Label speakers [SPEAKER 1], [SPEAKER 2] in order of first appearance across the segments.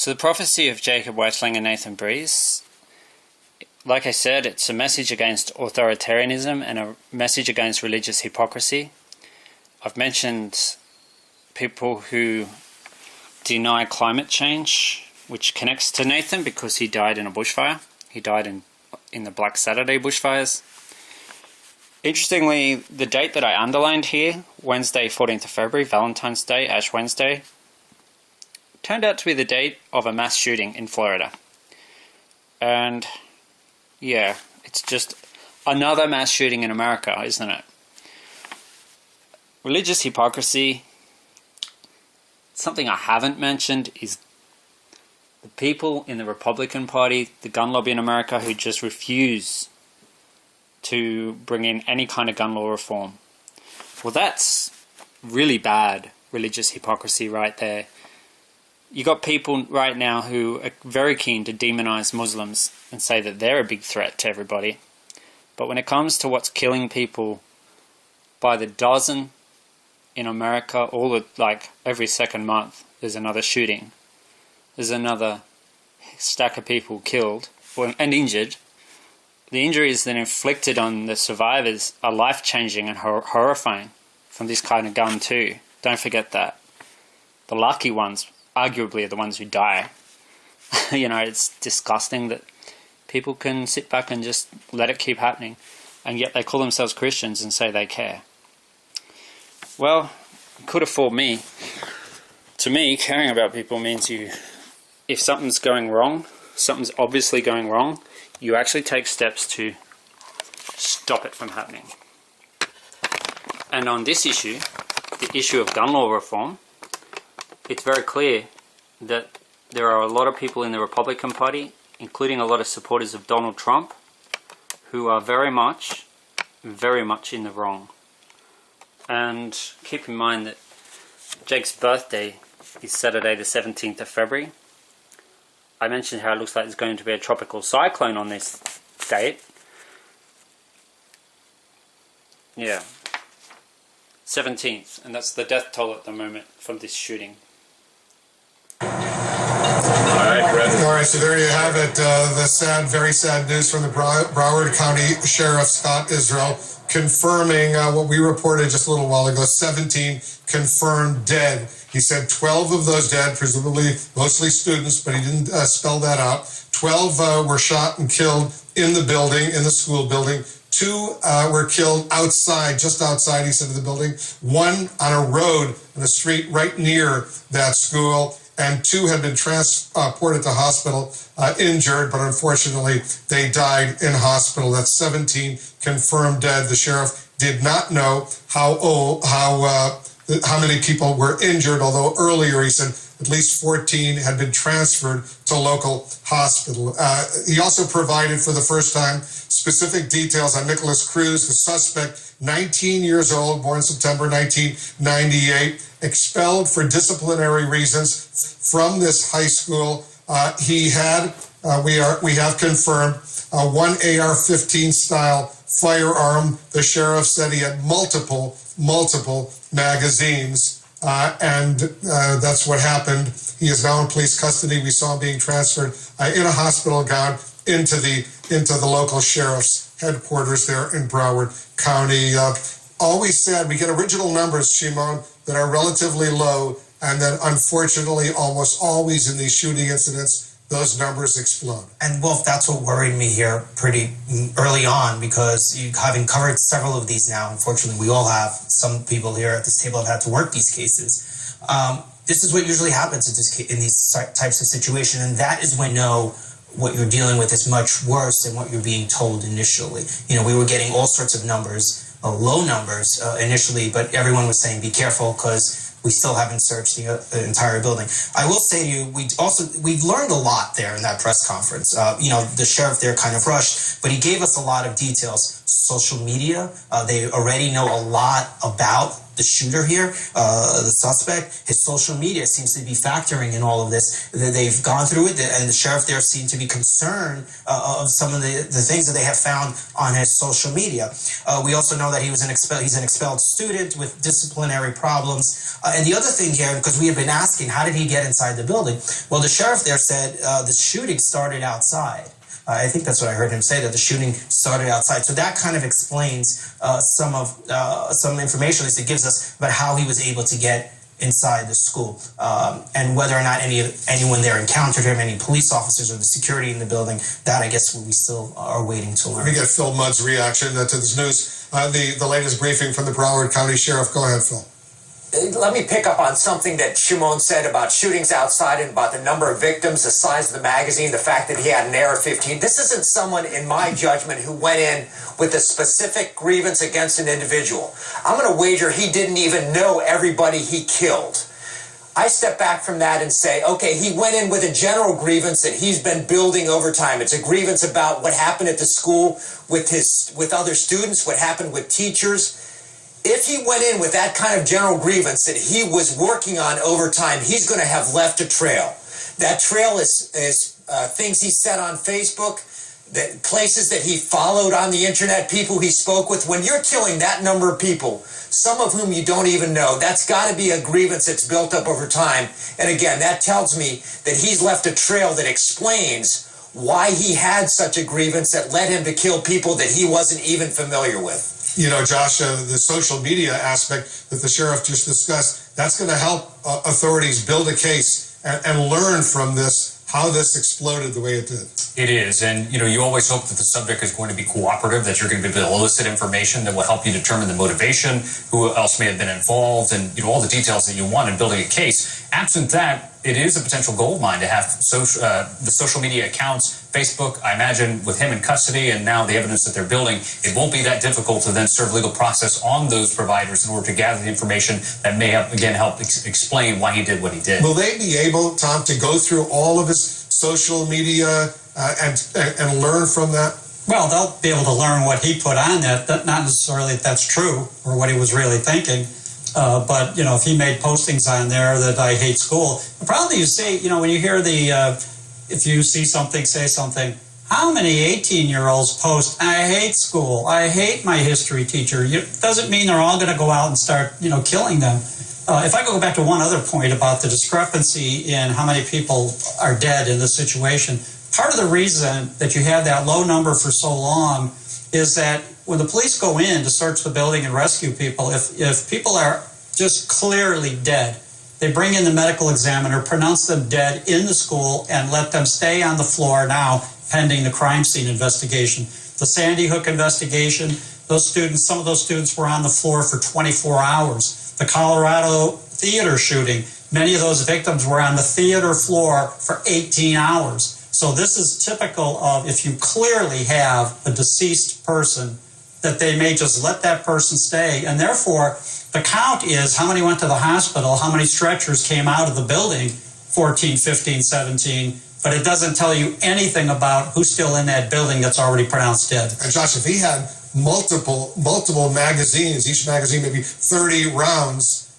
[SPEAKER 1] So the prophecy of Jacob Wetterling and Nathan Breeze, like I said, it's a message against authoritarianism and a message against religious hypocrisy. I've mentioned people who deny climate change, which connects to Nathan because he died in a bushfire. He died in the Black Saturday bushfires. Interestingly, the date that I underlined here, Wednesday 14th of February, Valentine's Day, Ash Wednesday, turned out to be the date of a mass shooting in Florida. And yeah, it's just another mass shooting in America, isn't it? Religious hypocrisy. Something I haven't mentioned is the people in the Republican Party, the gun lobby in America, who just refuse to bring in any kind of gun law reform. Well, that's really bad religious hypocrisy right there. You got people right now who are very keen to demonize Muslims and say that they're a big threat to everybody. But when it comes to what's killing people by the dozen in America, like every second month, there's another shooting. There's another stack of people killed and injured. The injuries then inflicted on the survivors are life-changing and horrifying from this kind of gun too. Don't forget that. The lucky ones arguably are the ones who die. You know, it's disgusting that people can sit back and just let it keep happening, and yet they call themselves Christians and say they care. Well, it could have fooled me. To me, caring about people means if something's going wrong, something's obviously going wrong, you actually take steps to stop it from happening. And on this issue, the issue of gun law reform, it's very clear that there are a lot of people in the Republican Party, including a lot of supporters of Donald Trump, who are very much in the wrong. And keep in mind that Jake's birthday is Saturday the 17th of February. I mentioned how it looks like there's going to be a tropical cyclone on this date. Yeah. 17th, and that's the death toll at the moment from this shooting.
[SPEAKER 2] Alright, so there you have it. The very sad news from the Broward County Sheriff, Scott Israel, confirming what we reported just a little while ago, 17 confirmed dead. He said 12 of those dead, presumably mostly students, but he didn't spell that out. 12 were shot and killed in the building, in the school building. 2 were killed outside, just outside, he said, of the building. 1 on a road, on a street right near that school. And 2 had been transported to hospital injured, but unfortunately they died in hospital. That's 17 confirmed dead. The sheriff did not know how many people were injured, although earlier he said at least 14 had been transferred to local hospital. He also provided for the first time specific details on Nicholas Cruz, the suspect, 19 years old, born September 1998, expelled for disciplinary reasons from this high school. He had, we have confirmed, one AR-15 style firearm. The sheriff said he had multiple magazines. And that's what happened. He is now in police custody. We saw him being transferred in a hospital gown into the local sheriff's headquarters there in Broward County. Always said we get original numbers, Shimon, that are relatively low, and then unfortunately almost always in these shooting incidents those numbers explode.
[SPEAKER 3] And Wolf, that's what worried me here pretty early on, because you having covered several of these now, unfortunately we all have, some people here at this table have had to work these cases. This is what usually happens in these types of situations, and that is when what you're dealing with is much worse than what you're being told initially. You know, we were getting all sorts of numbers, low numbers initially, but everyone was saying be careful because we still haven't searched the entire building. I will say to you, we learned a lot there in that press conference. You know, the sheriff there kind of rushed, but he gave us a lot of details. Social media, they already know a lot about the shooter here, the suspect, his social media seems to be factoring in all of this. They've gone through it, and the sheriff there seemed to be concerned of some of the things that they have found on his social media. We also know that he's an expelled student with disciplinary problems. And the other thing here, because we have been asking, how did he get inside the building? Well, the sheriff there said the shooting started outside. I think that's what I heard him say, that the shooting started outside. So that kind of explains some information that it gives us about how he was able to get inside the school, and whether or not anyone there encountered him, any police officers or the security in the building. That, I guess, we still are waiting to learn.
[SPEAKER 2] Let me get Phil Mudd's reaction to this news. The latest briefing from the Broward County Sheriff. Go ahead, Phil.
[SPEAKER 4] Let me pick up on something that Shimon said about shootings outside and about the number of victims, the size of the magazine, the fact that he had an AR-15. This isn't someone, in my judgment, who went in with a specific grievance against an individual. I'm going to wager he didn't even know everybody he killed. I step back from that and say, okay, he went in with a general grievance that he's been building over time. It's a grievance about what happened at the school with other students, what happened with teachers. If he went in with that kind of general grievance that he was working on over time, he's going to have left a trail. That trail is things he said on Facebook, that places that he followed on the internet, people he spoke with. When you're killing that number of people, some of whom you don't even know, that's got to be a grievance that's built up over time. And again, that tells me that he's left a trail that explains why he had such a grievance that led him to kill people that he wasn't even familiar with.
[SPEAKER 2] You know, Josh, the social media aspect that the sheriff just discussed, that's going to help authorities build a case and learn from this, how this exploded the way it did.
[SPEAKER 5] It is, and you always hope that the subject is going to be cooperative, that you're going to be able to elicit information that will help you determine the motivation, who else may have been involved, and all the details that you want in building a case. Absent that, it is a potential gold mine to have the social media accounts, Facebook, I imagine, with him in custody and now the evidence that they're building, it won't be that difficult to then serve legal process on those providers in order to gather the information that may have, again, help explain why he did what he did.
[SPEAKER 2] Will they be able, Tom, to go through all of his social media and learn from that?
[SPEAKER 6] Well, they'll be able to learn what he put on that, not necessarily that that's true or what he was really thinking. But, if he made postings on there that I hate school, the problem you see, when you hear if you see something, say something, how many 18-year-olds post, I hate school, I hate my history teacher? It doesn't mean they're all going to go out and start, killing them. If I go back to one other point about the discrepancy in how many people are dead in this situation, part of the reason that you had that low number for so long is that when the police go in to search the building and rescue people, if people are just clearly dead, they bring in the medical examiner, pronounce them dead in the school, and let them stay on the floor now pending the crime scene investigation. The Sandy Hook investigation, some of those students were on the floor for 24 hours. The Colorado theater shooting, many of those victims were on the theater floor for 18 hours. So this is typical of, if you clearly have a deceased person, that they may just let that person stay. And therefore, the count is how many went to the hospital, how many stretchers came out of the building, 14, 15, 17, but it doesn't tell you anything about who's still in that building that's already pronounced dead.
[SPEAKER 2] And Josh, if he had multiple magazines, each magazine maybe 30 rounds,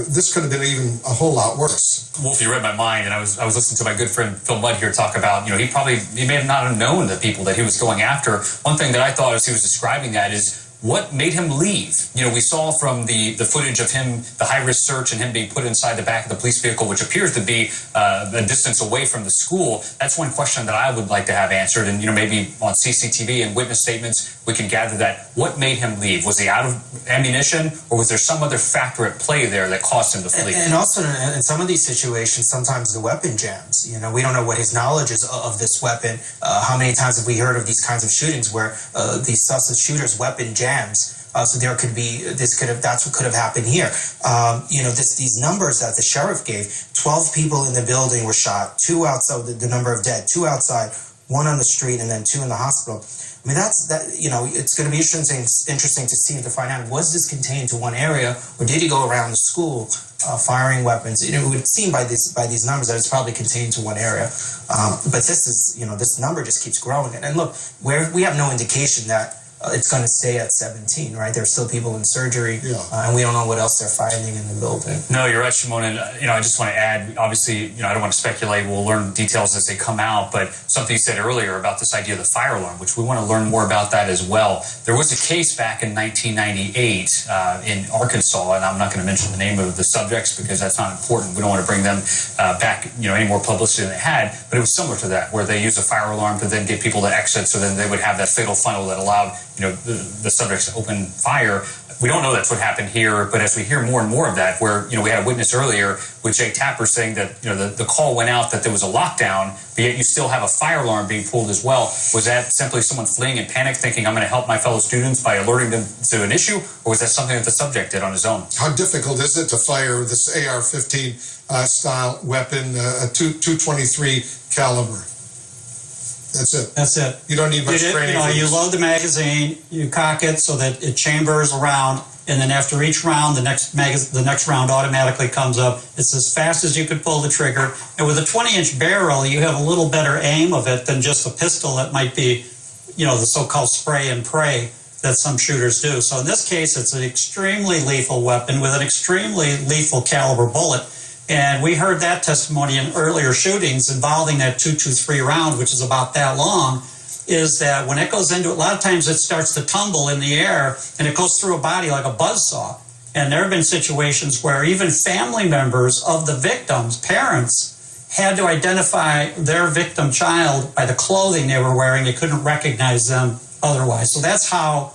[SPEAKER 2] this could have been even a whole lot worse.
[SPEAKER 5] Wolf, you read my mind, and I was listening to my good friend Phil Mudd here talk about, he may have not have known the people that he was going after. One thing that I thought as he was describing that is, what made him leave? We saw from the footage of him, the high-risk search and him being put inside the back of the police vehicle, which appears to be a distance away from the school. That's one question that I would like to have answered. And, maybe on CCTV and witness statements, we can gather that. What made him leave? Was he out of ammunition, or was there some other factor at play there that caused him to flee?
[SPEAKER 3] And also, in some of these situations, sometimes the weapon jams. We don't know what his knowledge is of this weapon. How many times have we heard of these kinds of shootings where these suspect shooters' weapon jams? So that's what could have happened here. These numbers that the sheriff gave, 12 people in the building were shot, 2 outside, the number of dead, 2 outside, 1 on the street, and then 2 in the hospital. I mean, it's going to be interesting to see and to find out, was this contained to one area, or did he go around the school firing weapons? It would seem by these numbers that it's probably contained to one area. But this number just keeps growing. And look, we have no indication that it's going to stay at 17, right? There's still people in surgery,
[SPEAKER 2] Yeah.
[SPEAKER 3] And we don't know what else they're finding in the building.
[SPEAKER 5] No, you're right, Shimon. And I just want to add. Obviously, I don't want to speculate. We'll learn details as they come out. But something you said earlier about this idea of the fire alarm, which we want to learn more about that as well. There was a case back in 1998 in Arkansas, and I'm not going to mention the name of the subjects because that's not important. We don't want to bring them back, any more publicity than they had. But it was similar to that, where they used a fire alarm to then get people to exit, so then they would have that fatal funnel that allowed the subjects to open fire. We don't know that's what happened here, but as we hear more and more of that, where we had a witness earlier with Jay Tapper saying that the call went out that there was a lockdown, but yet you still have a fire alarm being pulled as well. Was that simply someone fleeing in panic, thinking I'm going to help my fellow students by alerting them to an issue, or was that something that the subject did on his own?
[SPEAKER 2] How difficult is it to fire this AR-15 style weapon, a 223 caliber? That's it.
[SPEAKER 6] That's it.
[SPEAKER 2] You don't need much training.
[SPEAKER 6] You load the magazine, you cock it so that it chambers around, and then after each round, the next round automatically comes up. It's as fast as you could pull the trigger. And with a 20-inch barrel, you have a little better aim of it than just a pistol that might be, the so-called spray and pray that some shooters do. So in this case, it's an extremely lethal weapon with an extremely lethal caliber bullet. And we heard that testimony in earlier shootings involving that 223 round, which is about that long, is that when it goes into it, a lot of times it starts to tumble in the air and it goes through a body like a buzzsaw. And there have been situations where even family members of the victims, parents, had to identify their victim child by the clothing they were wearing. They couldn't recognize them otherwise. So that's how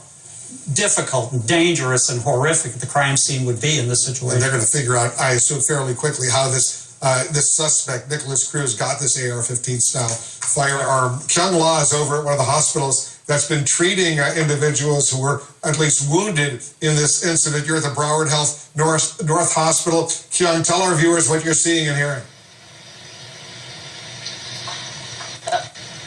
[SPEAKER 6] difficult and dangerous and horrific the crime scene would be in this situation.
[SPEAKER 2] And they're going to figure out, I assume, fairly quickly how this suspect, Nicholas Cruz, got this AR-15 style firearm. Kyung La is over at one of the hospitals that's been treating individuals who were at least wounded in this incident. You're at the Broward Health North Hospital. Kyung, tell our viewers what you're seeing and hearing.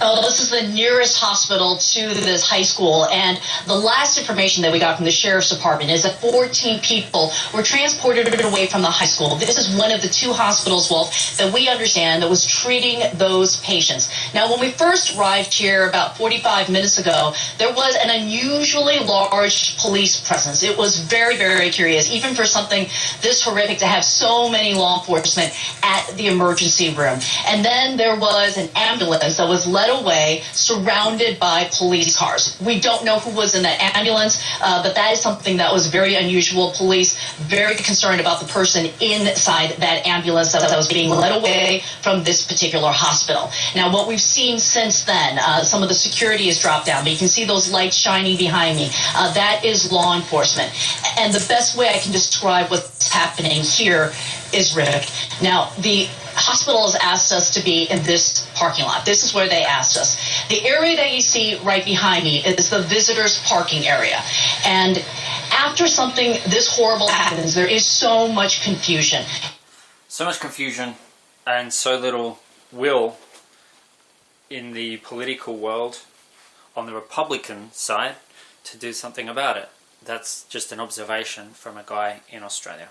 [SPEAKER 7] Oh, this is the nearest hospital to this high school, and the last information that we got from the sheriff's department is that 14 people were transported away from the high school. This is one of the two hospitals, Wolf, that we understand that was treating those patients. Now, when we first arrived here about 45 minutes ago, there was an unusually large police presence. It was very, very curious, even for something this horrific, to have so many law enforcement at the emergency room. And then there was an ambulance that was led away, surrounded by police cars. We don't know who was in that ambulance, but that is something that was very unusual. Police very concerned about the person inside that ambulance that was being led away from this particular hospital. Now, what we've seen since then, some of the security has dropped down, but you can see those lights shining behind me. That is law enforcement. And the best way I can describe what's happening here is, Rick, now the hospital has asked us to be in this parking lot. This is where they asked us. The area that you see right behind me is the visitors parking area. And after something this horrible happens, there is so much confusion.
[SPEAKER 1] So much confusion and so little will in the political world on the Republican side to do something about it. That's just an observation from a guy in Australia.